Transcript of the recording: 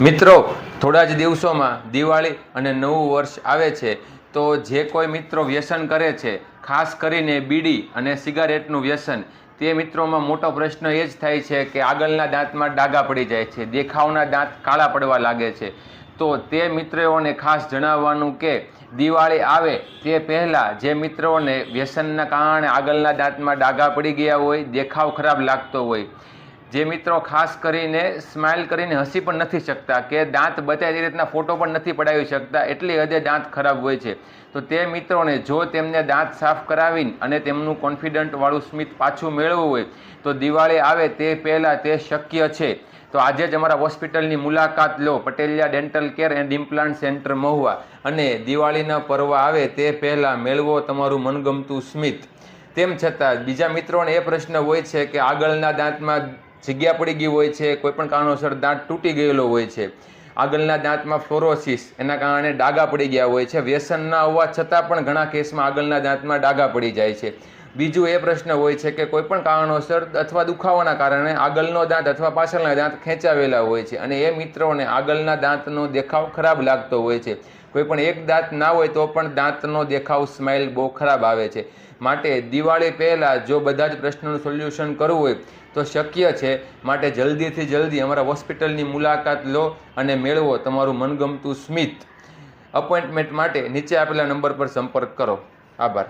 મિત્રો, થોડા જ દિવસોમાં દિવાળી અને નવું વર્ષ આવે છે, તો જે કોઈ મિત્રો વ્યસન કરે છે, ખાસ કરીને બીડી અને સિગારેટનું વ્યસન, તે મિત્રોમાં મોટો પ્રશ્ન એ જ થાય છે કે આગળના દાંતમાં ડાઘા પડી જાય છે, દેખાવના દાંત કાળા પડવા લાગે છે. તો તે મિત્રોને ખાસ જણાવવાનું કે દિવાળી આવે તે પહેલાં જે મિત્રોને વ્યસનના કારણે આગળના દાંતમાં ડાઘા પડી ગયા હોય, દેખાવ ખરાબ લાગતો હોય, જે મિત્રો ખાસ કરીને સ્માઇલ કરીને હસી પણ નથી શકતા કે દાંત બતાવે તે રીતના ફોટો પણ નથી પડાવી શકતા, એટલી હદે દાંત ખરાબ હોય છે, તો તે મિત્રોને જો તેમને દાંત સાફ કરાવીને અને તેમનું કોન્ફિડન્ટવાળું સ્મિત પાછું મેળવવું હોય તો દિવાળી આવે તે પહેલાં તે શક્ય છે. તો આજે જ અમારા હોસ્પિટલની મુલાકાત લો, Patelia dental care and implant centre Mahuva, અને દિવાળીના પર્વ આવે તે પહેલાં મેળવો તમારું મનગમતું સ્મિત. તેમ છતાં બીજા મિત્રોને એ પ્રશ્ન હોય છે કે આગળના દાંતમાં જગ્યા પડી ગઈ હોય છે, કોઈપણ કારણોસર દાંત તૂટી ગયેલો હોય છે, આગળના દાંતમાં ફ્લોરોસિસ એના કારણે ડાઘા પડી ગયા હોય છે, વ્યસન ના હોવા છતાં પણ ઘણા કેસમાં આગળના દાંતમાં ડાઘા પડી જાય છે. બીજું એ પ્રશ્ન હોય છે કે કોઈપણ કારણોસર અથવા દુખાવાના કારણે આગળનો દાંત અથવા પાછળના દાંત ખેંચાવેલા હોય છે, અને એ મિત્રોને આગળના દાંતનો દેખાવ ખરાબ લાગતો હોય છે. કોઈપણ એક દાંત ના હોય તો પણ દાંતનો દેખાવ સ્માઇલ બહુ ખરાબ આવે છે. માટે દિવાળી પહેલાં જો બધા જ પ્રશ્નોનું સોલ્યુશન કરવું હોય તો શક્ય છે. માટે જલ્દીથી જલ્દી અમારા હોસ્પિટલની મુલાકાત લો અને મેળવો તમારું મનગમતું સ્મિત. અપોઇન્ટમેન્ટ માટે નીચે આપેલા નંબર પર સંપર્ક કરો. આભાર.